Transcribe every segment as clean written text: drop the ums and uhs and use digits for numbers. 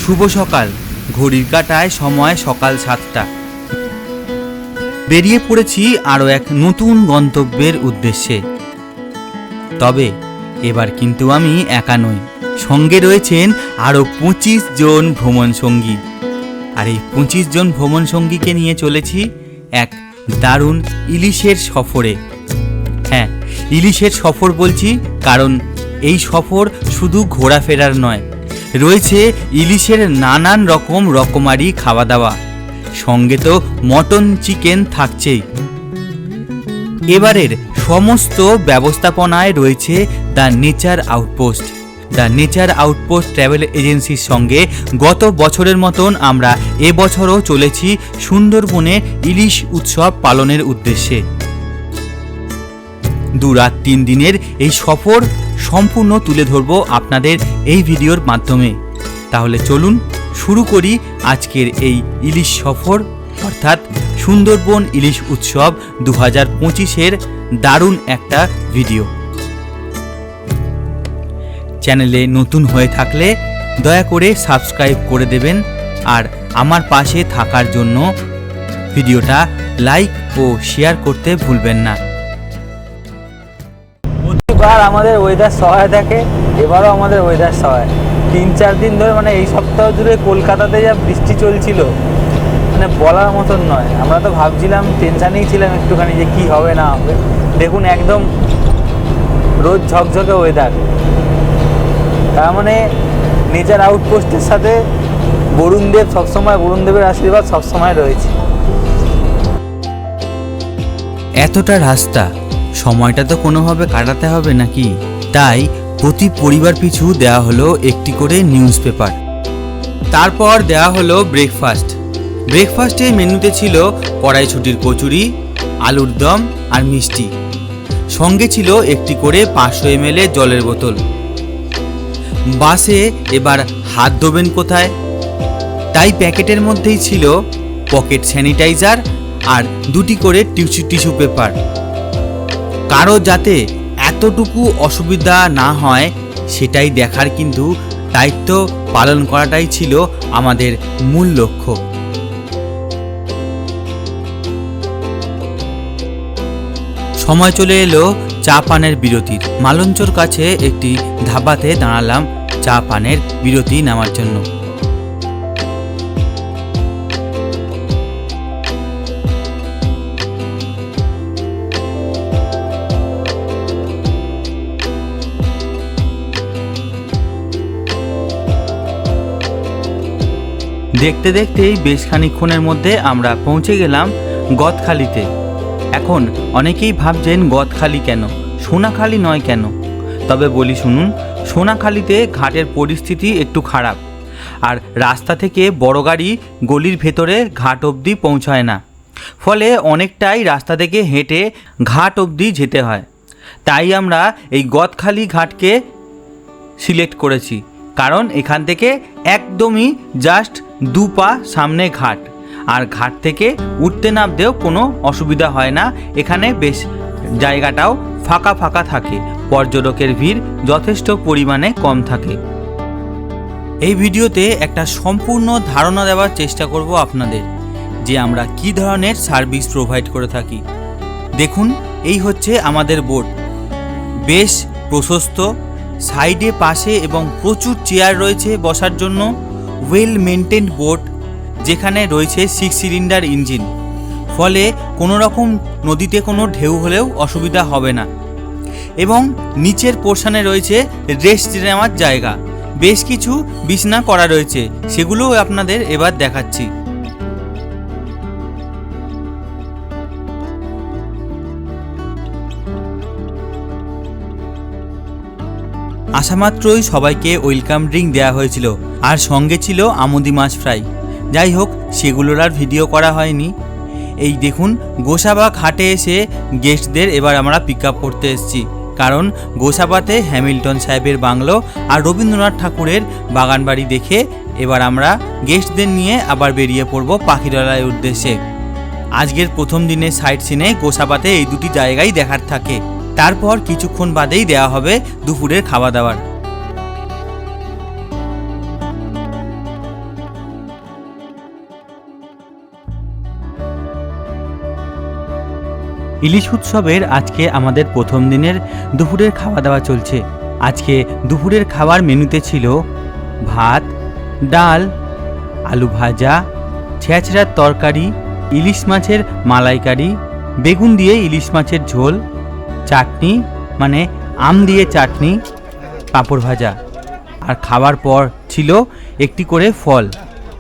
শুভ সকাল। ঘড়ির কাঁটায় সময় সকাল 7টা। বেরিয়ে পড়েছি আরও এক নতুন গন্তব্যের উদ্দেশ্যে। তবে এবার কিন্তু আমি একা নই, সঙ্গে রয়েছেন আরও 25 জন ভ্রমণ সঙ্গী। আর এই 25 জন ভ্রমণ সঙ্গীকে নিয়ে চলেছি এক দারুণ ইলিশের সফরে। হ্যাঁ, ইলিশের সফর বলছি কারণ এই সফর শুধু ঘোরাফেরার নয়, রয়েছে ইলিশের নানান রকমারি খাওয়া দাওয়া, সঙ্গে তো মটন চিকেন থাকছেই। এবারের সমস্ত ব্যবস্থাপনায় রয়েছে the nature outpost. The nature outpost travel এজেন্সির সঙ্গে গত বছরের মতন আমরা এবছরও চলেছি সুন্দরবনে ইলিশ উৎসব পালনের উদ্দেশ্যে। 2 রাত 3 দিনের এই সফর সম্পূর্ণ তুলে ধরব আপনাদের এই ভিডিওর মাধ্যমে। তাহলে চলুন শুরু করি আজকের এই ইলিশ সফর, অর্থাৎ সুন্দরবন ইলিশ উৎসব 2025-এর দারুণ একটা ভিডিও। চ্যানেলে নতুন হয়ে থাকলে দয়া করে সাবস্ক্রাইব করে দেবেন, আর আমার পাশে থাকার জন্য ভিডিওটা লাইক ও শেয়ার করতে ভুলবেন না। প্রতিবার আমাদের ওয়েদার সহায় থাকে, এবারও আমাদের ওয়েদার সহায়। 3-4 দিন ধরে মানে এই সপ্তাহ জুড়ে কলকাতাতে যা বৃষ্টি চলছিল, মানে বলার মতন নয়। আমরা তো ভাবছিলাম, টেনশানেই ছিলাম একটুখানি যে কি হবে না হবে। দেখুন একদম রোজ ঝকঝকে ওয়েদার। তার মানে নেচার আউটপোস্টের সাথে বরুণদেব সবসময়, বরুণদেবের আশীর্বাদ সবসময় রয়েছে। এতটা রাস্তা, সময়টা তো কোনোভাবে কাটাতে হবে নাকি? তাই প্রতি পরিবার পিছু দেওয়া হলো একটি করে নিউজ পেপার। তারপর দেওয়া হলো ব্রেকফাস্ট। ব্রেকফাস্টের মেনুতে ছিল কড়াইশুঁটির কচুরি, আলুর দম আর মিষ্টি। সঙ্গে ছিল একটি করে 500 ml জলের বোতল। বাসে এবার হাত ধোবেন কোথায়? তাই প্যাকেটের মধ্যেই ছিল পকেট স্যানিটাইজার আর 2টি করে টিস্যু পেপার। কারো যাতে এতটুকু অসুবিধা না হয় সেটাই দেখার কিন্তু দায়িত্ব পালন করাটাই ছিল আমাদের মূল লক্ষ্য। সময় চলে এলো চা পানের বিরতির। মালঞ্চর কাছে একটি ধাবাতে দাঁড়ালাম চা পানের বিরতি নেওয়ার জন্য। দেখতে দেখতেই বেশ খানিকক্ষণের মধ্যে আমরা পৌঁছে গেলাম গদখালিতে। এখন অনেকেই ভাবছেন গদখালি কেন, সোনাখালি নয় কেন? তবে বলি শুনুন, সোনাখালিতে ঘাটের পরিস্থিতি একটু খারাপ, আর রাস্তা থেকে বড় গাড়ি গলির ভেতরে ঘাট অবধি পৌঁছায় না, ফলে অনেকটাই রাস্তা থেকে হেঁটে ঘাট অবধি যেতে হয়। তাই আমরা এই গদখালি ঘাটকে সিলেক্ট করেছি, কারণ এখান থেকে একদমই জাস্ট 2 পা সামনে ঘাট, আর ঘাট থেকে উঠতে নামতেও কোনো অসুবিধা হয় না। এখানে বেশ জায়গাটাও ফাঁকা ফাঁকা থাকে, পর্যটকের ভিড় যথেষ্ট পরিমাণে কম থাকে। এই ভিডিওতে একটা সম্পূর্ণ ধারণা দেওয়ার চেষ্টা করব আপনাদের, যে আমরা কি ধরনের সার্ভিস প্রোভাইড করে থাকি। দেখুন, এই হচ্ছে আমাদের বোট, বেশ প্রশস্ত, সাইডে পাশে এবং প্রচুর চেয়ার রয়েছে বসার জন্য। ওয়েল মেনটেন্ড বোট, যেখানে রয়েছে 6 সিলিন্ডার ইঞ্জিন, ফলে কোনো রকম নদীতে কোনো ঢেউ হলেও অসুবিধা হবে না। এবং নিচের পোর্শনে রয়েছে রেস্ট নেওয়ার জায়গা, বেশ কিছু বিছানা করা রয়েছে, সেগুলোও আপনাদের এবার দেখাচ্ছি। আসামাত্রই সবাইকে ওয়েলকাম ড্রিঙ্ক দেওয়া হয়েছিল, আর সঙ্গে ছিল আমুদি মাছ ফ্রাই। যাই হোক, সেগুলোর আর ভিডিও করা হয়নি। এই দেখুন, গোসাবা ঘাটে এসে গেস্টদের এবার আমরা পিক আপ করতে এসেছি, কারণ গোসাবাতে হ্যামিল্টন সাহেবের বাংলো আর রবীন্দ্রনাথ ঠাকুরের বাগানবাড়ি দেখে এবার আমরা গেস্টদের নিয়ে আবার বেরিয়ে পড়ব পাখিরালয়ের উদ্দেশ্যে। আজকের প্রথম দিনের সাইট সিনে গোসাবাতে এই 2টি জায়গায় দেখার থাকে। তারপর কিছুক্ষণ বাদেই দেওয়া হবে দুপুরের খাওয়া দাওয়ার। ইলিশ উৎসবের আজকে আমাদের প্রথম দিনের দুপুরের খাওয়া দাওয়া চলছে। আজকে দুপুরের খাবার মেনুতে ছিল ভাত, ডাল, আলু ভাজা, ছেঁচড়ার তরকারি, ইলিশ মাছের মালাইকারি, বেগুন দিয়ে ইলিশ মাছের ঝোল, চাটনি মানে আম দিয়ে চাটনি, পাঁপড় ভাজা। আর খাবার পর ছিল একটি করে ফল।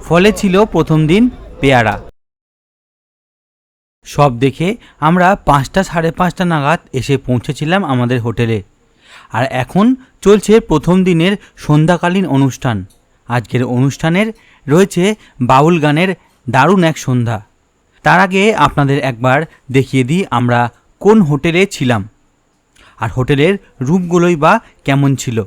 ফলে ছিল প্রথম দিন পেয়ারা। সব দেখে আমরা 5টা সাড়ে 5টা নাগাদ এসে পৌঁছেছিলাম আমাদের হোটেলে। আর এখন চলছে প্রথম দিনের সন্ধ্যাকালীন অনুষ্ঠান। আজকের অনুষ্ঠানের রয়েছে বাউল গানের দারুণ এক সন্ধ্যা। তার আগে আপনাদের একবার দেখিয়ে দিই আমরা কোন হোটেলে ছিলাম আর হোটেলের রুমগুলোই বা কেমন ছিল।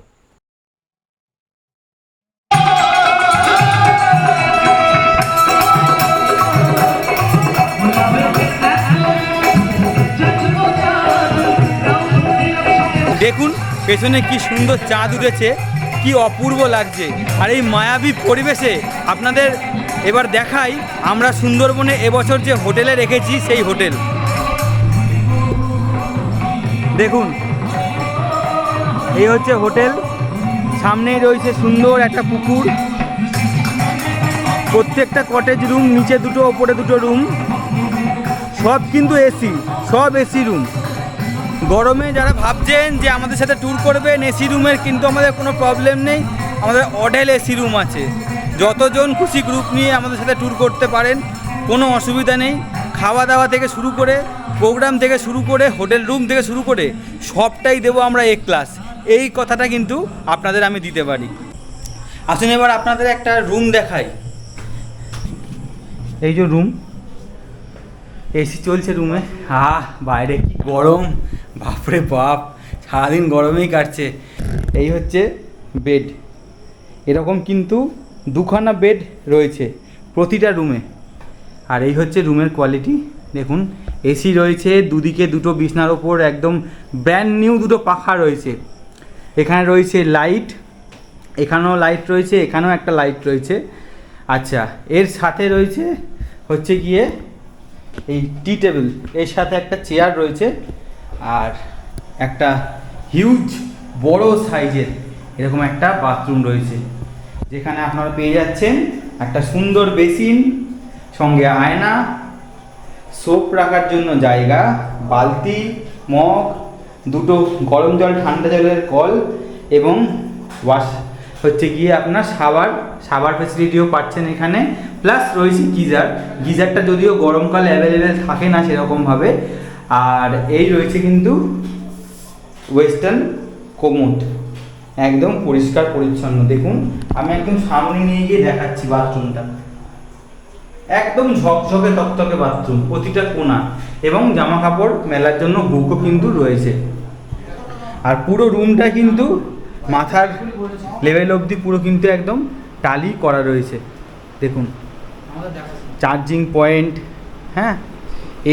দেখুন পেছনে কি সুন্দর চাঁদ উঠেছে, কি অপূর্ব লাগছে। আর এই মায়াবী পরিবেশে আপনাদের এবার দেখাই আমরা সুন্দরবনে এবছর যে হোটেলে রেখেছি সেই হোটেল। দেখুন এই হচ্ছে হোটেল, সামনেই রয়েছে সুন্দর একটা পুকুর, প্রত্যেকটা কটেজ রুম, নিচে দুটো ওপরে দুটো রুম, সব কিন্তু এসি, সব এসি রুম। গরমে যারা ভাবছেন যে আমাদের সাথে ট্যুর করবেন এসি রুমের, কিন্তু আমাদের কোনো প্রবলেম নেই, আমাদের অডেল এসি রুম আছে। যতজন খুশি গ্রুপ নিয়ে আমাদের সাথে ট্যুর করতে পারেন, কোনো অসুবিধা নেই। খাওয়া দাওয়া থেকে শুরু করে, প্রোগ্রাম থেকে শুরু করে, হোটেল রুম থেকে শুরু করে সবটাই দেবো আমরা এ ক্লাস। এই কথাটা কিন্তু আপনাদের আমি দিতে পারি। আসুন এবার আপনাদের একটা রুম দেখাই। এই যে রুম, এসি চলছে রুমে। বাইরে কি গরম, বাপরে বাপ, সারাদিন গরমেই কাটছে। এই হচ্ছে বেড, এরকম কিন্তু 2খানা বেড রয়েছে প্রতিটা রুমে। আর এই হচ্ছে রুমের কোয়ালিটি। দেখুন এসি রয়েছে, দুদিকে দুটো বিছনার ওপর একদম ব্র্যান্ড নিউ দুটো পাখা রয়েছে। এখানে রয়েছে লাইট, এখানেও লাইট রয়েছে, এখানেও একটা লাইট রয়েছে। আচ্ছা, এর সাথে রয়েছে হচ্ছে গিয়ে এই টি টেবিল, এর সাথে একটা চেয়ার রয়েছে, আর একটা হিউজ বড় সাইজের এরকম একটা বাথরুম রয়েছে, যেখানে আপনারা পেয়ে যাচ্ছেন একটা সুন্দর বেসিন, সঙ্গে আয়না, সোপ রাখার জন্য জায়গা, বালতি, মগ, দুটো গরম জল ঠান্ডা জলের কল, এবং ওয়াশ হচ্ছে গিয়ে আপনার সাবার ফেসিলিটিও পাচ্ছেন এখানে। প্লাস রয়েছে গিজারটা যদিও গরমকালে অ্যাভেলেবেল থাকে না সেরকমভাবে। আর এই রয়েছে কিন্তু ওয়েস্টার্ন কোমোড, একদম পরিষ্কার পরিচ্ছন্ন। দেখুন আমি একদম সামনে নিয়ে গিয়ে দেখাচ্ছি বাথরুমটা, একদম ঝকঝকে তকতকে বাথরুম প্রতিটা কোণা, এবং জামা কাপড় মেলার জন্য হুকও কিন্তু রয়েছে। আর পুরো রুমটা কিন্তু মাথার লেভেল অবধি পুরো কিন্তু একদম টালি করা রয়েছে। দেখুন চার্জিং পয়েন্ট, হ্যাঁ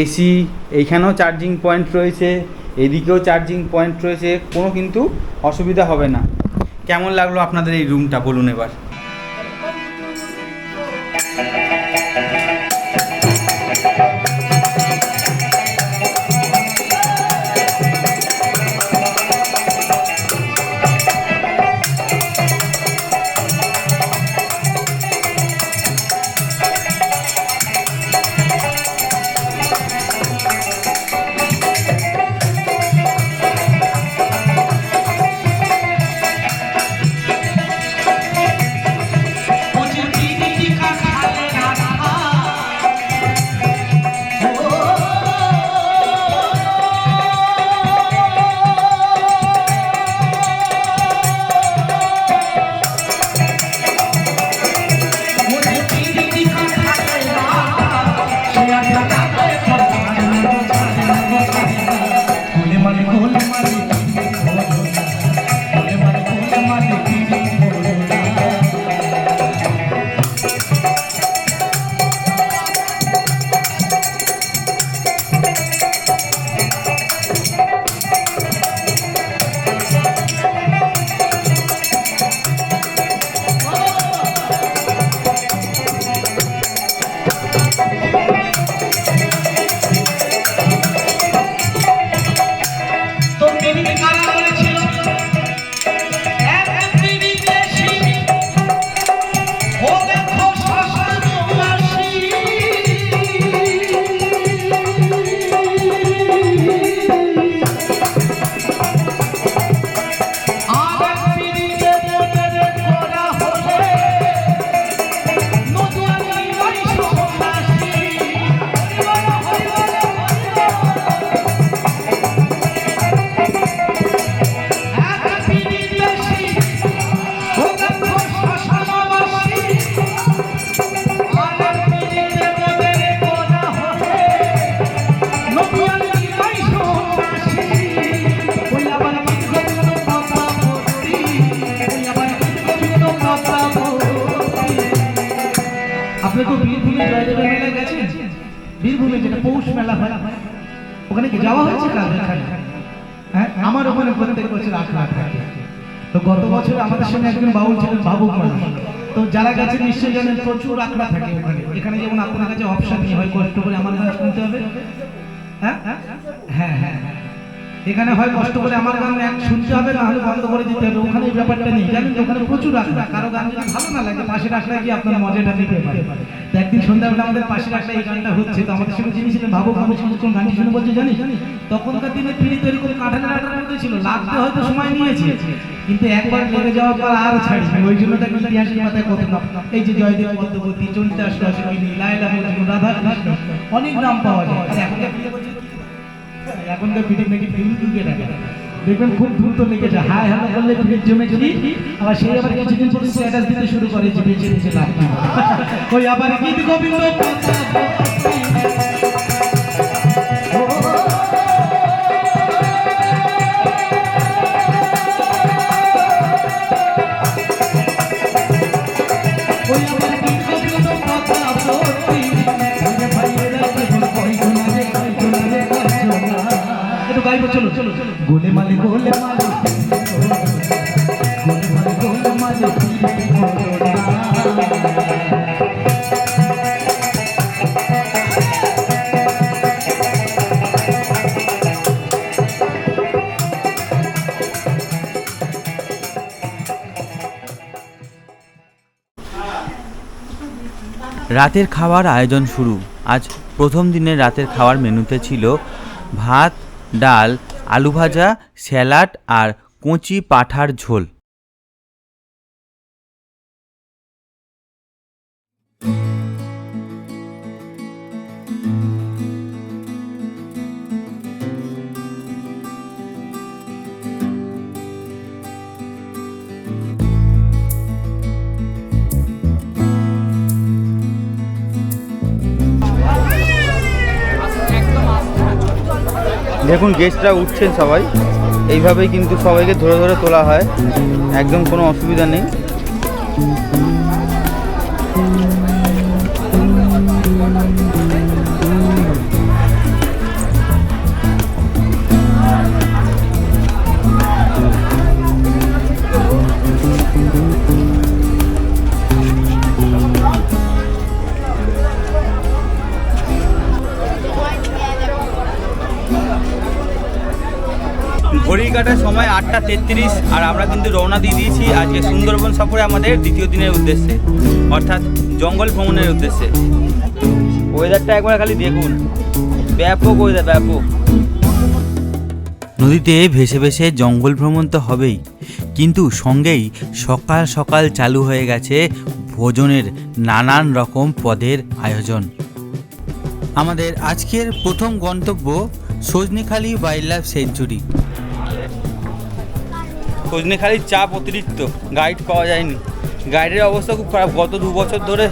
এসি, এইখানেও চার্জিং পয়েন্ট রয়েছে, এদিকেও চার্জিং পয়েন্ট রয়েছে, কোনো কিন্তু অসুবিধা হবে না। কেমন লাগলো আপনাদের এই রুমটা বলুন এবার? যেটা পৌষ মেলা হয়, ওখানে কি যাওয়া হয়েছে কাল? হ্যাঁ, আমার ওখানে প্রত্যেক বছর আখড়া থাকে। তো গত বছর আমাদের সঙ্গে একজন বাউল ছিলেন, বাবু মাঝি। তো যারা গেছে নিশ্চয়ই জানেন প্রচুর আখড়া থাকে ওখানে। এখানে যেমন আপনার কাছে অপশন নেই, হয় কষ্ট করে আমার গান শুনতে হবে, হ্যাঁ হ্যাঁ হ্যাঁ, এখানে হয় কষ্ট করে আমার গান শুনতে হবে, না হলে বন্ধ করে দিতে হবে। ওখানে এই ব্যাপারটা নেই, জানেন তো ওখানে প্রচুর আখড়া। কারো গান যদি ভালো না লাগে পাশের আখড়ায় গিয়ে আপনার মজাটা নিতে পারে। তো একদিন সন্ধ্যাবেলা আমাদের পাশের আখড়ায় এই গানটা হচ্ছে, তো আমাদের সঙ্গে যিনি ছিলেন ভাবুক ভাবুক কোন গানটি শুনে বলছে জানিস, তখনকার দিনে পিড়ি তো এরকম কাঠানের আঠার মধ্যে ছিল, লাগতে হয়তো সময় নিয়েছে, কিন্তু একবার লেগে যাওয়ার পর আর ছাড়িনি। ওই জন্য তাকে ইতিহাসের মাথায় কত নাম, এই যে জয়দেব পদ্মবতী, চন্ডিদাস রসিনী, লায়লা মজনু, রাধা কৃষ্ণ, অনেক নাম পাওয়া যায়। আর এখনকার পিঠে নাকি ফিল্ম ঢুকে থাকে, দেখবেন খুব দ্রুত লেগে যায়। হাই হ্যালো করলে পিঠের জমে গেলি, আবার সেই আবার কিছুদিন পরে স্ট্যাটাস দিতে শুরু করে যে বেঁচে বেঁচে লাভ নেই। ওই আবার গীত গোবিন্দ চলো চলো চলো, গোলে মালে গোলে মালে গোলে মালে গোলে মালে। রাতের খাওয়ার আয়োজন শুরু। আজ প্রথম দিনের রাতের খাওয়ার মেনুতে ছিল ভাত, ডাল, আলু ভাজা, স্যালাড আর কচি পাঁঠার ঝোল। দেখুন গেস্টরা উঠছেন সবাই, এইভাবেই কিন্তু সবাইকে ধরে ধরে তোলা হয়, একদম কোনো অসুবিধা নেই। ঘড়ির কাটার সময় 8:33, আর আমরা কিন্তু রওনা দিয়ে দিয়েছি আজকে সুন্দরবন সফরে আমাদের দ্বিতীয় দিনের উদ্দেশ্যে, অর্থাৎ জঙ্গল ভ্রমণের উদ্দেশ্যে। ওয়েদারটা একবার খালি দেখুন, ব্যাপক ওয়েদার, ব্যাপক। নদীতে ভেসে ভেসে জঙ্গল ভ্রমণ তো হবেই, কিন্তু সঙ্গেই সকাল সকাল চালু হয়ে গেছে ভোজনের নানান রকম পদের আয়োজন। আমাদের আজকের প্রথম গন্তব্য সজনেখালি ওয়াইল্ড লাইফ সেঞ্চুরি। সজনেখালির চাপ অতিরিক্ত, গাইড পাওয়া যায়নি, গাইডের অবস্থা খুব খারাপ। গত 2 বছর ধরে,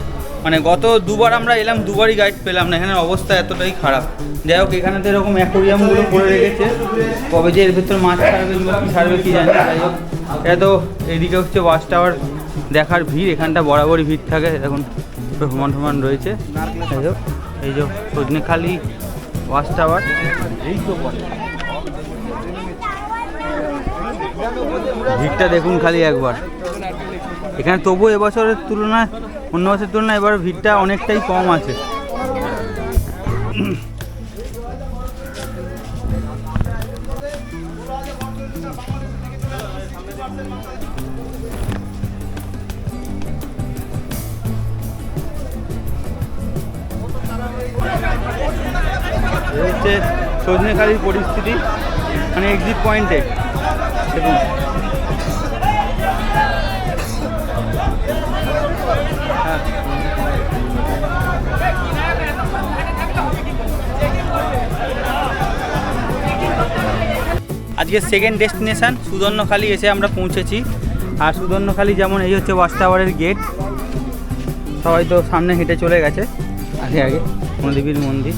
মানে গত 2বার আমরা এলাম, 2বারই গাইড পেলাম না, এখানে অবস্থা এতটাই খারাপ। যাই হোক, এখানে তো এরকম অ্যাকোরিয়ামগুলো করে রেখেছে, কবে যে এর ভেতর মাছ ছাড়বে কি ছাড়বে কি জানি। যাই হোক, এটা তো এদিকে হচ্ছে ওয়াচ টাওয়ার দেখার ভিড়, এখানটা বরাবরই ভিড় থাকে, এখন সমান রয়েছে। যাই হোক, এই যে সজনেখালি ওয়াচ টাওয়ার, এই তো ভিড়টা দেখুন খালি একবার। এখানে তবুও এবছরের তুলনায়, অন্য বছরের তুলনায় এবার ভিড়টা অনেকটাই কম আছে। হচ্ছে সজনেখালির পরিস্থিতি, মানে এক্সিট পয়েন্টে দেখুন। আজকে সেকেন্ড ডেস্টিনেশন সুদর্ণখালি এসে আমরা পৌঁছেছি। আর সুদর্ণখালি যেমন এই হচ্ছে ওয়াচ টাওয়ারের গেট, সবাই তো সামনে হেঁটে চলে গেছে আগে আগে। দেবীর মন্দির,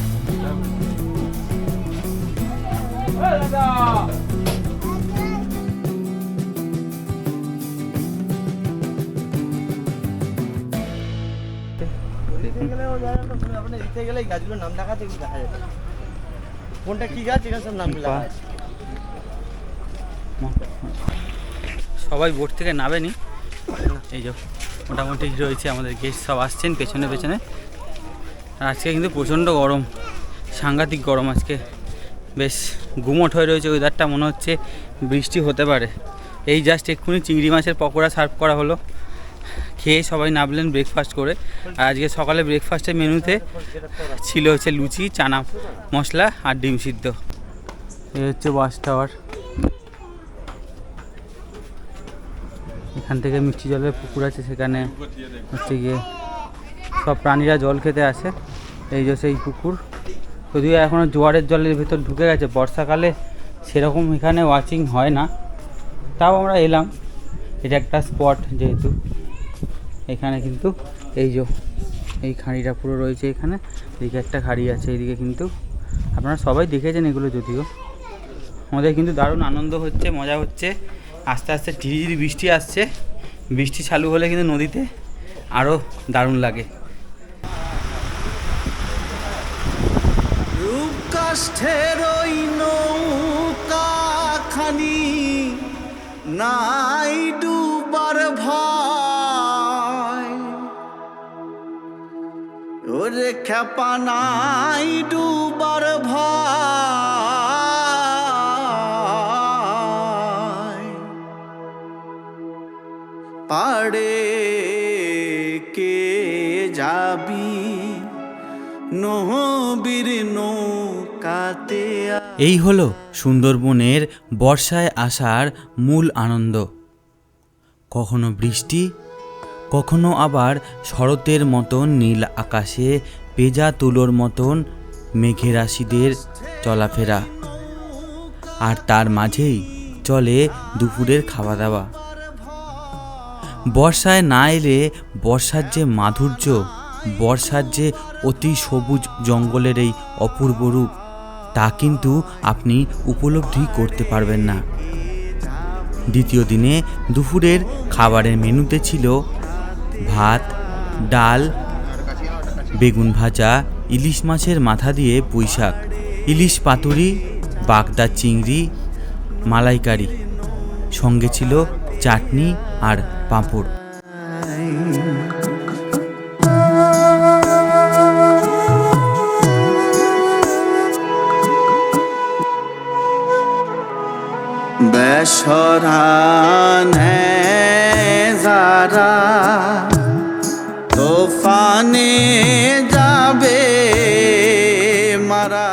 এরকম। দিতে গেলে গাছগুলোর নাম লেখা আছে, এগুলো দেখা যাবে কোনটা কি গাছ, এখানে সব নাম লেখা আছে। সবাই বোট থেকে নামেনি, এই যে মোটামুটি রয়েছে আমাদের গেস্ট সব আসছেন পেছনে পেছনে। আর আজকে কিন্তু প্রচণ্ড গরম, সাংঘাতিক গরম আজকে, বেশ গুমোট হয়ে রয়েছে ওয়েদারটা, মনে হচ্ছে বৃষ্টি হতে পারে। এই জাস্ট এক্ষুনি চিংড়ি মাছের পকোড়া সার্ভ করা হলো, খেয়ে সবাই নামলেন ব্রেকফাস্ট করে। আর আজকে সকালে ব্রেকফাস্টের মেনুতে ছিল হচ্ছে লুচি, চানা মশলা আর ডিম সিদ্ধ। এই হচ্ছে ওয়াচ টাওয়ার, এখান থেকে মিষ্টি জলের পুকুর আছে, সেখানে হচ্ছে গিয়ে সব প্রাণীরা জল খেতে আসে। এই যে সেই পুকুর, যদিও এখনও জোয়ারের জলের ভেতর ঢুকে গেছে, বর্ষাকালে সেরকম এখানে ওয়াচিং হয় না, তাও আমরা এলাম। এটা একটা স্পট যেহেতু, এখানে কিন্তু এই যে এই খাঁড়িটা পুরো রয়েছে, এখানে এদিকে একটা খাঁড়ি আছে, এইদিকে কিন্তু আপনারা সবাই দেখেছেন এগুলো। যদিও আমাদের কিন্তু দারুণ আনন্দ হচ্ছে, মজা হচ্ছে। আস্তে আস্তে ধীরে বৃষ্টি আসছে, বৃষ্টি চালু হলে কিন্তু নদীতে আরও দারুণ লাগে। রূপকাষ্ঠের ওই নৌকাখানি নাই ডুবার ভয়, ওরে খেপা নাই ডুবার ভয়, পাড়ে কে যাবি নহবীর নৌকাতে। এই হলো সুন্দরবনের বর্ষায় আসার মূল আনন্দ। কখনো বৃষ্টি, কখনো আবার শরতের মতন নীল আকাশে পেঁজা তুলোর মতন মেঘের রাশিদের চলাফেরা, আর তার মাঝেই চলে দুপুরের খাওয়া দাওয়া। বর্ষায় না এলে বর্ষার যে মাধুর্য, বর্ষার যে অতি সবুজ জঙ্গলের এই অপূর্ব রূপ, তা কিন্তু আপনি উপলব্ধি করতে পারবেন না। দ্বিতীয় দিনে দুপুরের খাবারের মেনুতে ছিল ভাত, ডাল, বেগুন ভাজা, ইলিশ মাছের মাথা দিয়ে পুঁইশাক, ইলিশ পাতুরি, বাগদা চিংড়ি, মালাইকারি, সঙ্গে ছিল চাটনি আর পাঁপড়। বেসরানে যারা তোফানে যাবে মারা।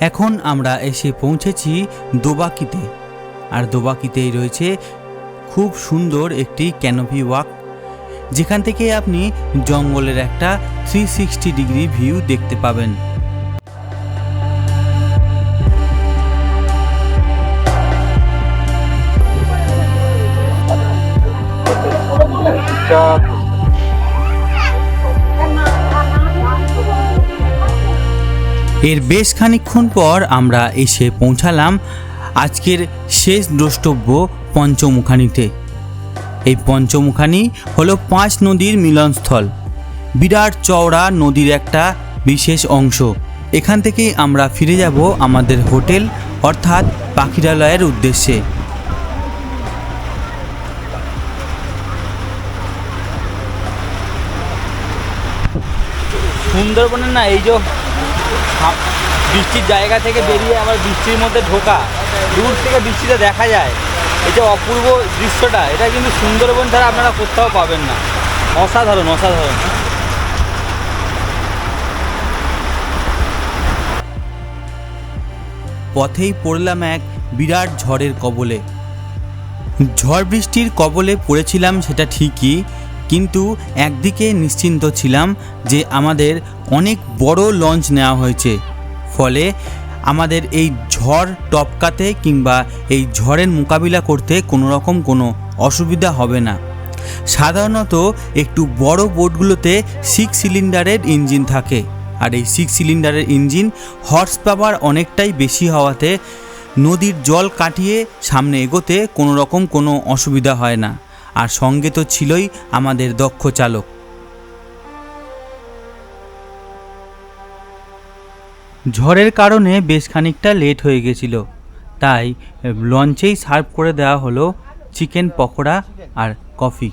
এখন আমরা এসে পৌঁছেছি দোবাকিতে, আর দোবাকিতেই রয়েছে খুব সুন্দর একটি ক্যানোপি ওয়াক, যেখান থেকে আপনি জঙ্গলের একটা 360 ডিগ্রি ভিউ দেখতে পাবেন। এর বেশ খানিকক্ষণ পর আমরা এসে পৌঁছালাম আজকের শেষ দ্রষ্টব্য পঞ্চমুখানিতে। এই পঞ্চমুখানি হলো 5 নদীর মিলনস্থল, বিরাট চওড়া নদীর একটা বিশেষ অংশ। এখান থেকেই আমরা ফিরে যাব আমাদের হোটেল অর্থাৎ পাখিরালয়ের উদ্দেশ্যে। সুন্দরবনের না এই যে বৃষ্টির জায়গা থেকে বেরিয়ে আবার বৃষ্টির মধ্যে ঢোকা, দূর থেকে বৃষ্টিটা দেখা যায়, এই যে অপূর্ব দৃশ্যটা, এটা কিন্তু সুন্দরবন ছাড়া আপনারা কোথাও পাবেন না। অসাধারণ অসাধারণ। পথেই পড়লাম এক বিরাট ঝড়ের কবলে। ঝড় বৃষ্টির কবলে পড়েছিলাম সেটা ঠিকই, কিন্তু একদিকে নিশ্চিন্ত ছিলাম যে আমাদের অনেক বড় লঞ্চ নেওয়া হয়েছে, ফলে আমাদের এই ঝড় টপকাতে কিংবা এই ঝড়ের মোকাবিলা করতে কোনো রকম কোনো অসুবিধা হবে না। সাধারণত একটু বড় বোটগুলোতে 6 সিলিন্ডারের ইঞ্জিন থাকে, আর এই 6 সিলিন্ডারের ইঞ্জিন হর্স পাওয়ার অনেকটাই বেশি হওয়াতে নদীর জল কাটিয়ে সামনে এগোতে কোনো রকম কোনো অসুবিধা হয় না। আর সঙ্গে তো ছিলই আমাদের দক্ষ চালক। ঝড়ের কারণে বেশ খানিকটা লেট হয়ে গেছিল, তাই লঞ্চেই সার্ভ করে দেওয়া হলো চিকেন পকোড়া আর কফি।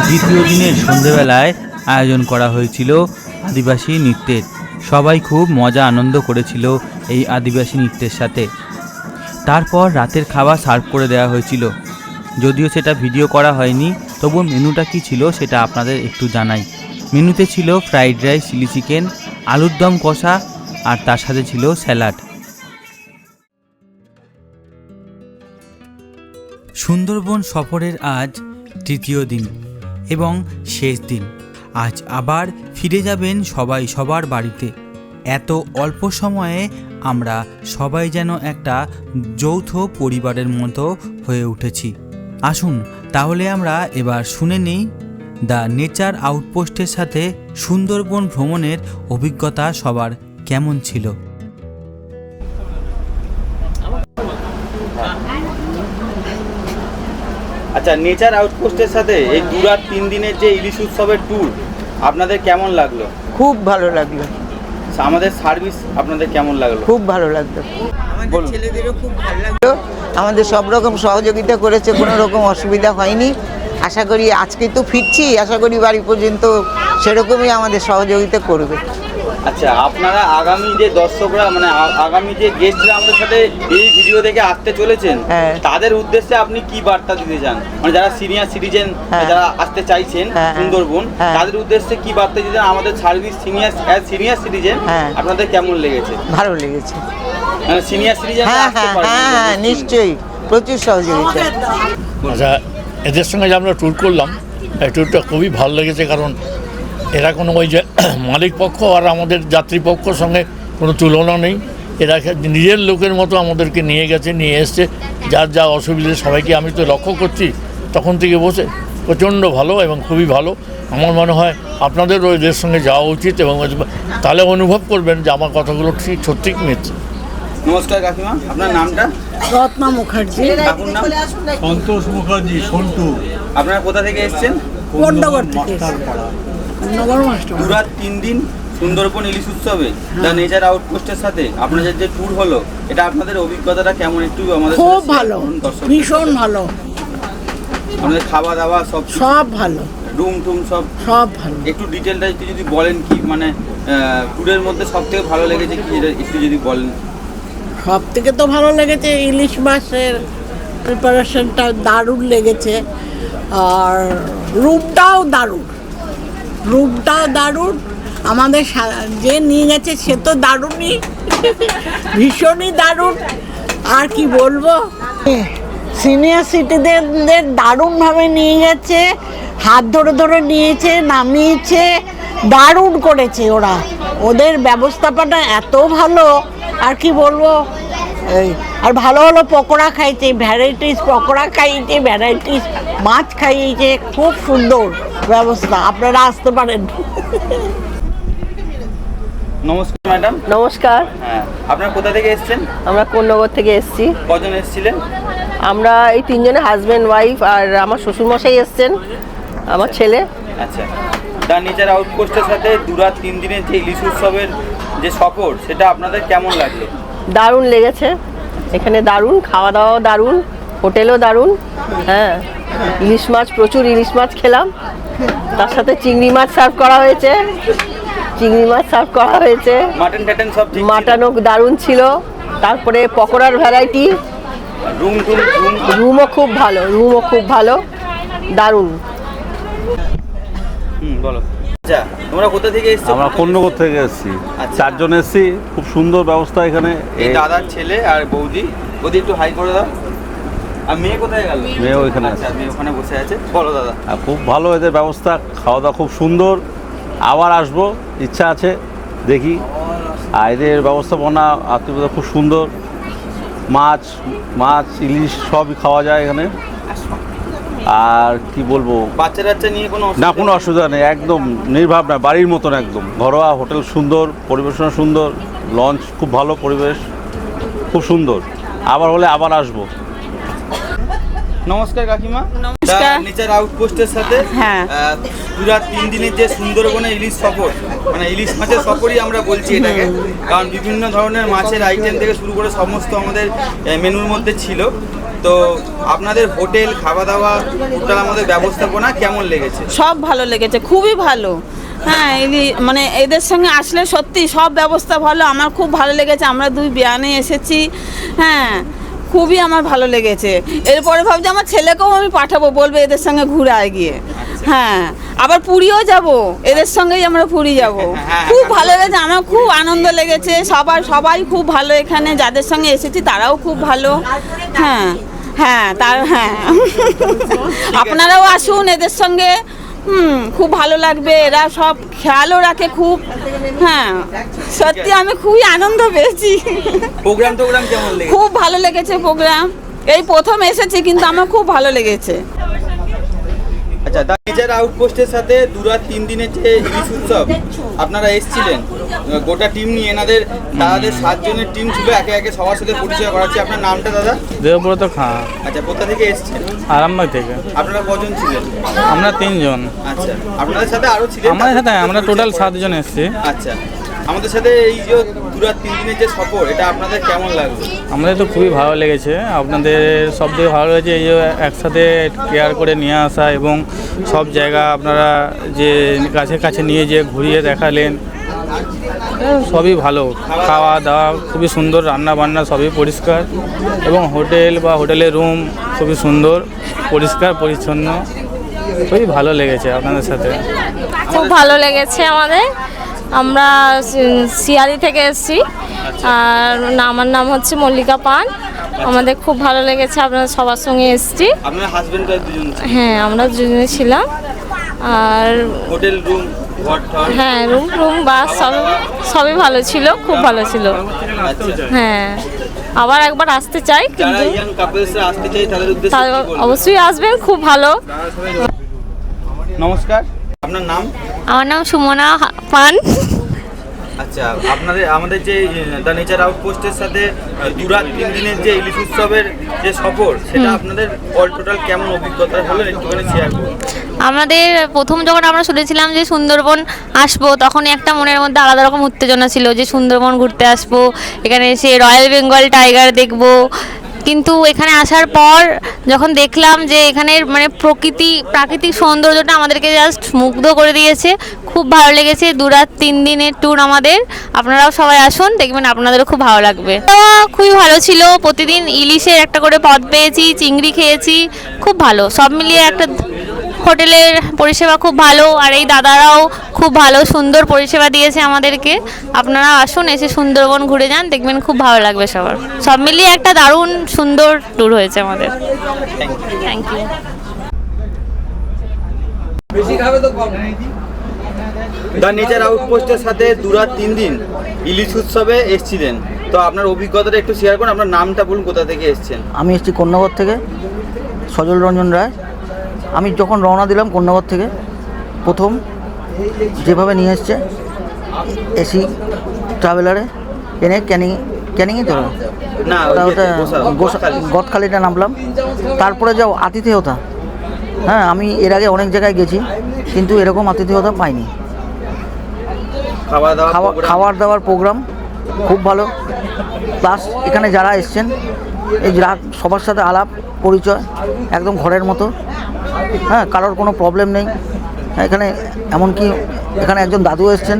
দ্বিতীয় দিনের সন্ধেবেলায় আয়োজন করা হয়েছিল আদিবাসী নৃত্যের। সবাই খুব মজা আনন্দ করেছিল এই আদিবাসী নৃত্যের সাথে। তারপর রাতের খাবার সার্ভ করে দেওয়া হয়েছিল, যদিও সেটা ভিডিও করা হয়নি, তবু মেনুটা কি ছিল সেটা আপনাদের একটু জানাই। মেনুতে ছিল ফ্রাইড রাইস, চিলি চিকেন, আলুর দম কষা আর তার সাথে ছিল স্যালাড। সুন্দরবন সফরের আজ তৃতীয় দিন এবং শেষ দিন। আজ আবার ফিরে যাবেন সবাই সবার বাড়িতে। এত অল্প সময়ে আমরা সবাই যেন একটা যৌথ পরিবারের মতো হয়ে উঠেছি। আসুন তাহলে আমরা এবার শুনে নিই দ্য নেচার আউটপোস্টের সাথে সুন্দরবন ভ্রমণের অভিজ্ঞতা সবার কেমন ছিল। আচ্ছা, নেচার আউটপোস্টের সাথে এই 2-3 দিনের যে ইলিশ উৎসবের ট্যুর আপনাদের কেমন লাগলো? খুব ভালো লাগলো, আমাদের সার্ভিস আপনাদের কেমন লাগলো? খুব ভালো লাগলো। বলুন। ছেলেদেরও খুব ভালো লাগলো, আমাদের সব রকম সহযোগিতা করেছে, কোনো রকম অসুবিধা হয়নি। আশা করি আজকে তো ফিরছি, আশা করি বাড়ি পর্যন্ত সেরকমই আমাদের সহযোগিতা করবে। আচ্ছা, আপনারা আগামী যে দর্শকরা মানে আগামী যে গেস্টরা আমাদের সাথে এই ভিডিও দেখে আসতে চলেছেন, হ্যাঁ। তাদের উদ্দেশ্যে আপনি কি বার্তা দিতে চান? মানে যারা সিনিয়র সিটিজেন, হ্যাঁ। যারা আসতে চাইছেন হ্যাঁ। সুন্দরবন, হ্যাঁ। তাদের উদ্দেশ্যে কি বার্তা দিতে চান? আমাদের সার্ভিস সিনিয়র সিটিজেন হ্যাঁ। আপনাদের কেমন লেগেছে? ভালো লেগেছে। মানে সিনিয়র সিটিজেন হ্যাঁ আসতে হ্যাঁ পারবেন? হ্যাঁ হ্যাঁ, নিশ্চয়ই প্রচুর সহযোগিতা। আচ্ছা, এদের সঙ্গে যে আমরা ট্যুর করলাম, এই ট্যুরটা খুবই ভালো লেগেছে, কারণ এরা কোনো ওই যে মালিক পক্ষ আর আমাদের যাত্রীপক্ষর সঙ্গে কোনো তুলনা নেই। এরা নিজের লোকের মতো আমাদেরকে নিয়ে গেছে, নিয়ে এসছে। যার যা অসুবিধা সবাইকে আমি তো লক্ষ্য করছি তখন থেকে বসে, প্রচণ্ড ভালো এবং খুবই ভালো। আমার মনে হয় আপনাদেরও এদের সঙ্গে যাওয়া উচিত, এবং তাহলে অনুভব করবেন যে আমার কথাগুলো ঠিক সত্যি মিথ্যে। নমস্কার কাকিমা, আপনার নামটা? রত্না মুখার্জি, কাকুর নাম? সন্তোষ মুখার্জি, সন্টু। আপনারা কোথা থেকে এসেছেন? পন্ডগড় থেকে পন্ডগড় মাস্টার। 2-3 দিন সুন্দরবন ইলিশ উৎসবে দ্য নেচার আউটপোস্টের সাথে আপনাদের যে ট্যুর হলো, এটা আপনাদের অভিজ্ঞতাটা কেমন একটু আমাদের খুব সাথে ভালো, share করুন দর্শকদের। ভীষণ ভালো, আমাদের খাওয়া দাওয়া সব সব ভালো, রুম টুম সব সব ভালো। একটু ডিটেলটা একটু যদি বলেন, কি মানে ট্যুরের মধ্যে সব থেকে ভালো লেগেছে কি, এটা একটু যদি বলেন। সব থেকে তো ভালো লেগেছে ইলিশ মাছের প্রিপারেশনটা দারুণ লেগেছে, আর রূপটাও দারুণ, রূপটাও দারুণ। আমাদের যে নিয়ে গেছে সে তো দারুণই, ভীষণই দারুণ। আর কি বলবো, সিনিয়র সিটিজেনদের দারুণভাবে নিয়ে গেছে, হাত ধরে ধরে নিয়েছে, নামিয়েছে, দারুণ করেছে ওরা। ওদের ব্যবস্থাপনা এত ভালো, আর কি বলবো। এই আর ভালো ভালো পকোড়া খাইছে, ভ্যারাইটিস পকোড়া খাইয়েছে, ভ্যারাইটিস মাছ খাইয়েছে, খুব সুন্দর ব্যবস্থা। আপনারা আসতে পারেন। নমস্কার ম্যাডাম। নমস্কার, হ্যাঁ, আপনারা কোথা থেকে এসেছেন? আমরা কোন্নগর থেকে এসেছি। কজন এসেছিলেন? আমরা এই 3 জনে, হাজব্যান্ড ওয়াইফ, আর আমার শ্বশুরমশাই এসছেন, আমার ছেলে। আচ্ছা, দ্য নেচার আউটপোস্টের সাথে 2-3 দিনের যে ইলিশ উৎসবের যে সফর, সেটা আপনাদের কেমন লাগলো? দারুণ লেগেছে, এখানে দারুণ খাওয়া দাওয়াও দারুণ, হোটেলও দারুণ। হ্যাঁ, ইলিশ মাছ, প্রচুর ইলিশ মাছ খেলাম, তার সাথে চিংড়ি মাছ সার্ভ করা হয়েছে, চিংড়ি মাছ সার্ভ করা হয়েছে, মাটন টাটন সব ঠিক ছিল? মাটনও দারুণ ছিল। তারপরে পকোড়ার ভ্যারাইটি, রুমও খুব ভালো, রুমও খুব ভালো, দারুণ। বলো। আচ্ছা, তোমরা কোথা থেকে এসছো? আমরা কন্যগর থেকে এসেছি, আচ্ছা। 4 জন এসেছি। খুব সুন্দর ব্যবস্থা এখানে। এই দাদার ছেলে আর বৌদি একটু হাই করে দাও। আর মেয়ে কোথায় গেল? মেয়ে ওইখানে আচ্ছা, মেয়ে ওখানে বসে আছে। বলো দাদা। আর খুব ভালো এদের ব্যবস্থা, খাওয়া দাওয়া খুব সুন্দর। আবার আসবো, ইচ্ছা আছে, দেখি। আর এদের ব্যবস্থাপনা আত্মীয়তা খুব সুন্দর। মাছ ইলিশ সবই খাওয়া যায় এখানে। আর কি বলবো, বাচ্চা নিয়ে কোনো না কোনো অসুবিধা নেই, একদম নির্ভাবনা, বাড়ির মতন একদম ঘরোয়া। হোটেল সুন্দর, পরিবেশনা সুন্দর, লঞ্চ খুব ভালো, পরিবেশ খুব সুন্দর। আবার হলে আবার আসবো। নমস্কার কাকিমা। নমস্কার। নেচার আউটপোস্টের সাথে হ্যাঁ। পুরা 3 দিনের যে সুন্দরবনে ইলিশ সফর, মানে ইলিশ মাছের সফরই আমরা বলছি এটাকে, কারণ বিভিন্ন ধরনের মাছের আইটেম থেকে শুরু করে সমস্ত আমাদের মেনুর মধ্যে ছিল। তো আপনাদের হোটেল, খাওয়া দাওয়া, টোটাল আমাদের ব্যবস্থাপনা কেমন লেগেছে? সব ভালো লেগেছে, খুবই ভালো। হ্যাঁ, মানে এদের সঙ্গে আসলে সত্যি সব ব্যবস্থা ভালো, আমার খুব ভালো লেগেছে। আমরা 2 বিয়ানে এসেছি, হ্যাঁ খুবই আমার ভালো লেগেছে। এরপরে ভাবছি আমার ছেলেকেও আমি পাঠাবো, বলবে এদের সঙ্গে ঘুরে আয় গিয়ে। হ্যাঁ, আবার পুরীও যাব, এদের সঙ্গেই আমরা পুরী যাব। খুব ভালো লেগেছে, আমার খুব আনন্দ লেগেছে। সবাই খুব ভালো, এখানে যাদের সঙ্গে এসেছি তারাও খুব ভালো। হ্যাঁ হ্যাঁ আপনারাও আসুন এদের সঙ্গে, খুব ভালো লাগবে। এরা সব খেয়ালও রাখে খুব। হ্যাঁ, সত্যি আমি খুবই আনন্দ পেয়েছি। প্রোগ্রাম কেমন লেগেছে? খুব ভালো লেগেছে প্রোগ্রাম। এই প্রথম এসেছি, কিন্তু আমার খুব ভালো লেগেছে। আচ্ছা, নেচার আউটপোস্টের সাথে 2-3 দিনের যে ইলিশ উৎসব আপনারা এসেছিলেন, গোটা টিম নিয়ে, দাদাদের 7 জনের টিম ছিল। একে একে সবার সাথে পরিচয় করাচ্ছি। আপনার নামটা দাদা? দেবব্রত খাঁ, আচ্ছা, কোথা থেকে এসেছেন? আরামবাগ থেকে। আপনারা কজন ছিলেন? আমরা 3 জন। আচ্ছা, আপনাদের সাথে আরো ছিলেন? আমাদের সাথে আমরা টোটাল 7 জন এসেছি। আচ্ছা, আমাদের সাথে এই যে 2-3 দিনের যে সফর, এটা আপনাদের কেমন লাগলো? আমাদের তো খুবই ভালো লেগেছে। আপনাদের সব থেকে ভালো লেগেছে এই যে একসাথে কেয়ার করে নিয়ে আসা, এবং সব জায়গা আপনারা যে কাছে নিয়ে যে ঘুরিয়ে দেখালেন, সবই ভালো। খাওয়া দাওয়া খুবই সুন্দর, রান্না বান্না সবই পরিষ্কার, এবং হোটেল বা হোটেলের রুম খুবই সুন্দর, পরিষ্কার পরিচ্ছন্ন। খুবই ভালো লেগেছে আপনাদের সাথে। খুব ভালো লেগেছে আমাদের। আমরা শিয়ালি থেকে এসেছি, আর আমার নাম হচ্ছে মল্লিকা পান। আমাদের খুব ভালো লেগেছে, আপনারা সবার সঙ্গে এসেছি। আপনার হাজবেন্ড আর দুজন? হ্যাঁ, আমরা দুজনে ছিলাম। আর হোটেল রুম, হ্যাঁ, রুম বাস সবই ভালো ছিল, খুব ভালো ছিল। হ্যাঁ, আবার একবার আসতে চাই, কিন্তু অবশ্যই আসবেন, খুব ভালো। নমস্কার, আপনার নাম? আমার নাম সুমনা পান। আচ্ছা, আমাদের যে দ্য নেচার আউটপোস্টের সাথে 2-3 দিনের যে ইলিশ উৎসবের যে সফর, সেটা আপনাদের অল টোটাল কেমন অভিজ্ঞতা হলো একটুখানি শেয়ার করুন। আমাদের প্রথম যখন আমরা শুনেছিলাম যে সুন্দরবন আসবো, তখনই একটা মনের মধ্যে আলাদা রকম উত্তেজনা ছিল যে সুন্দরবন ঘুরতে আসবো, এখানে এসে রয়্যাল বেঙ্গল টাইগার দেখবো। কিন্তু এখানে আসার পর যখন দেখলাম যে এখানের মানে প্রাকৃতিক সৌন্দর্যটা আমাদেরকে জাস্ট মুগ্ধ করে দিয়েছে। খুব ভালো লেগেছে। 2-3 দিনের ট্যুর আমাদের। আপনারাও সবাই আসুন, দেখবেন আপনাদেরও খুব ভালো লাগবে। খুবই ভালো ছিল। প্রতিদিন ইলিশের একটা করে পদ পেয়েছি, চিংড়ি খেয়েছি, খুব ভালো। সব মিলিয়ে একটা হোটেলের পরিষেবা খুব ভালো, আর এই দাদারাও খুব ভালো সুন্দর পরিষেবা দিয়েছে আমাদেরকে। আপনারা আসুন, এসে সুন্দরবন ঘুরে যান, দেখবেন খুব ভালো লাগবে সবার। সব মিলিয়ে একটা দারুণ সুন্দর ট্যুর হয়েছে আমাদের। Thank you. দ্য নেচার আউটপোস্টের সাথে 2-3 দিন ইলিশ উৎসবে এসেছিলেন, তো আপনার অভিজ্ঞতাটা একটু শেয়ার করুন। আপনার নামটা বলুন, কোথা থেকে এসেছেন? আমি এসেছি কন্যাগর থেকে, সজল রঞ্জন রায়। আমি যখন রওনা দিলাম কন্যাগর থেকে, প্রথম যেভাবে নিয়ে এসছে এসি ট্রাভেলারে এনে ক্যানিংয়ে তো না, ওটা গদখালিটা নামলাম। তারপরে যাও আতিথেয়তা। হ্যাঁ, আমি এর আগে অনেক জায়গায় গেছি, কিন্তু এরকম আতিথেয়তা পাইনি। খাবার দাবার প্রোগ্রাম খুব ভালো। প্লাস এখানে যারা এসছেন, এই সবার সাথে আলাপ পরিচয় একদম ঘরের মতো। হ্যাঁ, কারোর কোনো প্রবলেম নেই এখানে। এমনকি এখানে একজন দাদু এসছেন।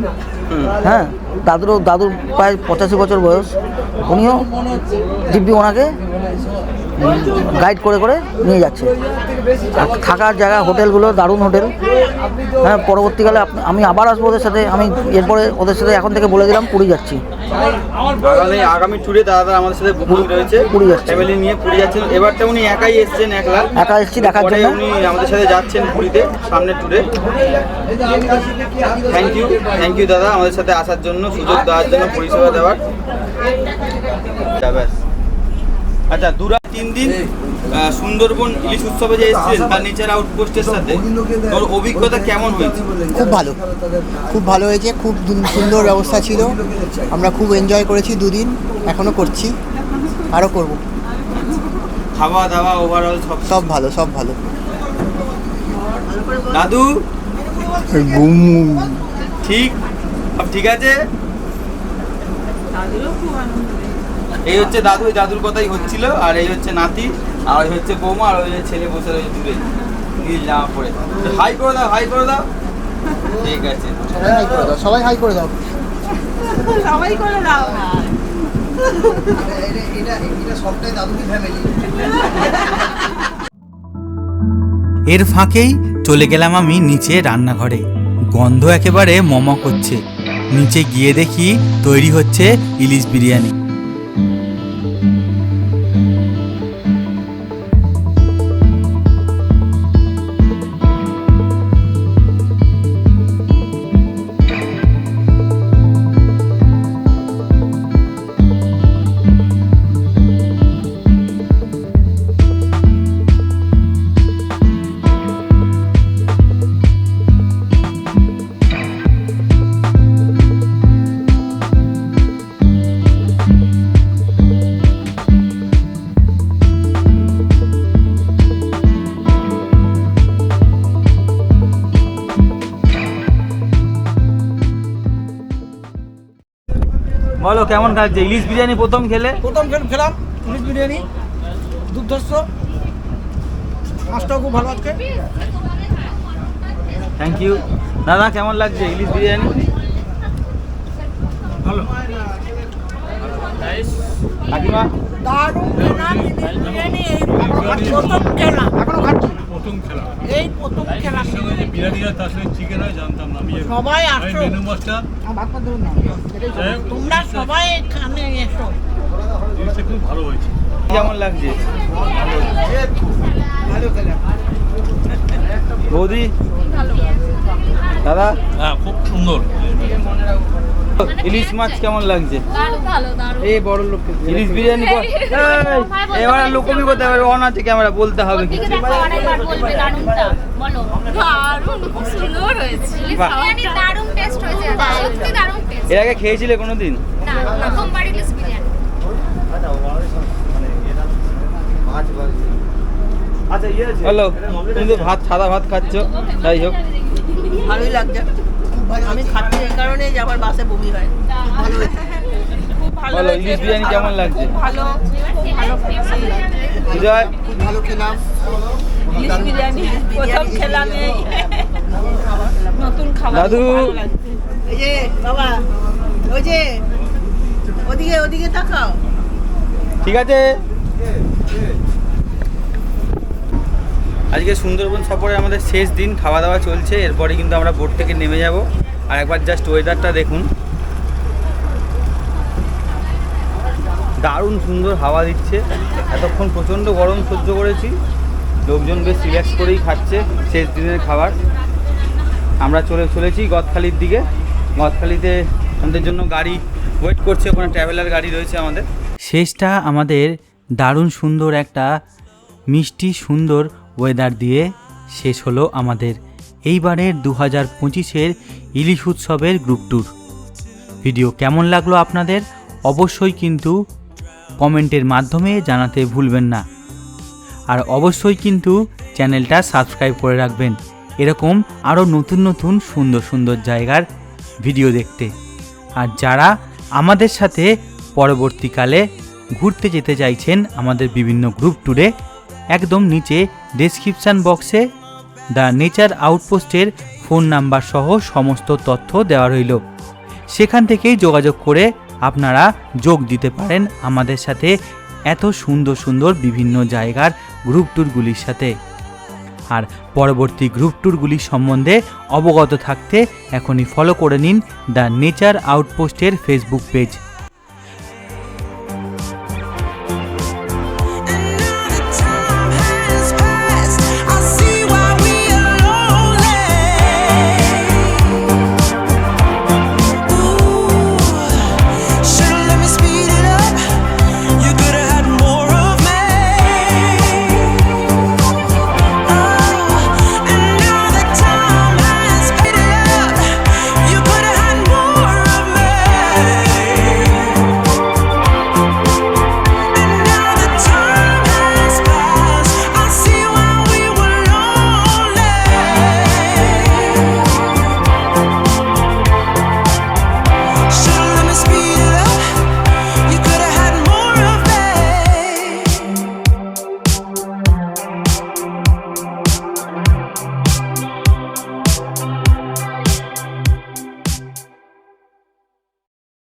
হ্যাঁ, দাদুর প্রায় 85 বছর বয়স। উনিও দিব্যি ওনাকে গাইড করে করে নিয়ে যাচ্ছে। আর থাকার জায়গা, হোটেলগুলো দারুণ হোটেল। হ্যাঁ, পরবর্তীকালে আমি আবার আসবো ওদের সাথে। আমি এরপরে ওদের সাথে এখন থেকে বলে দিলাম পুরী যাচ্ছি। আগামী ট্যুরে দাদা আমাদের সাথে বুকিং রয়েছে, পুরী যাচ্ছি, ফ্যামিলি নিয়ে পুরী যাচ্ছেন। এবারটা উনি একাই এসেছেন, একা এসেছি দেখার পরে জন্য। উনি আমাদের সাথে যাচ্ছেন পুরীতে সামনের ট্যুরে। থ্যাংক ইউ দাদা আমাদের সাথে আসার জন্য, সুযোগ দেওয়ার জন্য, পরিষেবা দেওয়ার। আচ্ছা, 3 দিন সুন্দরবন ইলিশ উৎসবে যে এসেছিলেন তার নেচার আউটপোস্টের সাথে তোর অভিজ্ঞতা কেমন হয়েছে? খুব ভালো, খুব ভালো হয়েছে। খুব সুন্দর ব্যবস্থা ছিল, আমরা খুব এনজয় করেছি 2 দিন, এখনও করছি, আরও করব। খাওয়া দাওয়া ওভারঅল সব ভালো, সব ভালো। দাদু ঠিক, সব ঠিক আছে? এই হচ্ছে দাদু, ওই দাদুর কথাই হচ্ছিল। আর এই হচ্ছে নাতি, আর ওই হচ্ছে বৌমা, আর ওই ছেলে বসে রয়েছে দূরে নীল জামা পরে। হাই করে দাও, হাই করে দাও। ঠিক আছে, হাই করে দাও, সবাই হাই করে দাও, সবাই করে দাও। এটা সবটাই দাদুর ফ্যামিলি। এর ফাঁকেই চলে গেলাম আমি নিচে রান্নাঘরে। গন্ধ একেবারে মম করছে। নিচে গিয়ে দেখি তৈরি হচ্ছে ইলিশ বিরিয়ানি। বলো কেমন লাগছে ইলিশ বিরিয়ানি? প্রথম খেলাম ইলিশ বিরিয়ানি দুর্ধর্ষ, মাছটাও খুব ভালো আজকে। থ্যাংক ইউ দাদা। কেমন লাগছে ইলিশ বিরিয়ানি? ভালো। কাকিমা? দারুণ খেলাম ইলিশ বিরিয়ানি, এই প্রথম খেলাম, এখনো খাচ্ছি। এই প্রথম খেলাম। বিরিয়ানি আর তার সঙ্গে চিকেন হয় জানতাম না। আমি সবাই আসো, মেনু মাছটা ভাত পাত দেবেন না, তোমরা সবাই এখানে এসো। জিনিসটা খুব ভালো হয়েছে। কেমন লাগছে বৌদি? দাদা? হ্যাঁ, খুব সুন্দর। ইলিশ মাছ কেমন লাগছে? এই বড় লোক ইলিশ বিরিয়ানি এবার লোকমি করতে হবে, অন আছে ক্যামেরা, বলতে হবে কিছু। এর আগে খেয়েছিলে কোনোদিন? হ্যালো, কিন্তু ভাত, সাদা ভাত খাচ্ছ, যাই হোক ভালোই লাগছে। আমি খাচ্ছি এই কারণে যে আমার বাসে বমি হয়। বলো ইলিশ বিরিয়ানি কেমন লাগছে? ভালো, ভালো বিজয়? খুব ভালো খেলাম ইলিশ বিরিয়ানি প্রথম খেলাম, এই নতুন খাবার। দাদু? এই যে বাবা, ওই যে ওদিকে ওদিকে তাকাও। ঠিক আছে। আজকে সুন্দরবন সফরে আমাদের শেষ দিন, খাওয়া দাওয়া চলছে। এরপরে কিন্তু আমরা বোট থেকে নেমে যাব। আর একবার জাস্ট ওয়েদারটা দেখুন, দারুণ সুন্দর হাওয়া দিচ্ছে। এতক্ষণ প্রচণ্ড গরম সহ্য করেছি, লোকজন বেশ রিল্যাক্স করেই খাচ্ছে শেষ দিনের খাবার। আমরা চলেছি গদখালির দিকে। গদখালিতে আমাদের জন্য গাড়ি ওয়েট করছে, ওখানে ট্রাভেলার গাড়ি রয়েছে আমাদের। শেষটা আমাদের দারুণ সুন্দর একটা মিষ্টি সুন্দর ওয়েদার দিয়ে শেষ হলো আমাদের এইবারের 2025-এর ইলিশ উৎসবের গ্রুপ ট্যুর। ভিডিও কেমন লাগলো আপনাদের অবশ্যই কিন্তু কমেন্টের মাধ্যমে জানাতে ভুলবেন না। আর অবশ্যই কিন্তু চ্যানেলটা সাবস্ক্রাইব করে রাখবেন এরকম আরও নতুন নতুন সুন্দর সুন্দর জায়গার ভিডিও দেখতে। আর যারা আমাদের সাথে পরবর্তীকালে ঘুরতে যেতে চাইছেন আমাদের বিভিন্ন গ্রুপ ট্যুরে, একদম নিচে ডেসক্রিপশান বক্সে দ্য নেচার আউটপোস্টের ফোন নাম্বার সহ সমস্ত তথ্য দেওয়া রইল। সেখান থেকেই যোগাযোগ করে আপনারা যোগ দিতে পারেন আমাদের সাথে এত সুন্দর সুন্দর বিভিন্ন জায়গার গ্রুপ ট্যুরগুলির সাথে। আর পরবর্তী গ্রুপ ট্যুরগুলির সম্বন্ধে অবগত থাকতে এখনই ফলো করে নিন দ্য নেচার আউটপোস্টের ফেসবুক পেজ।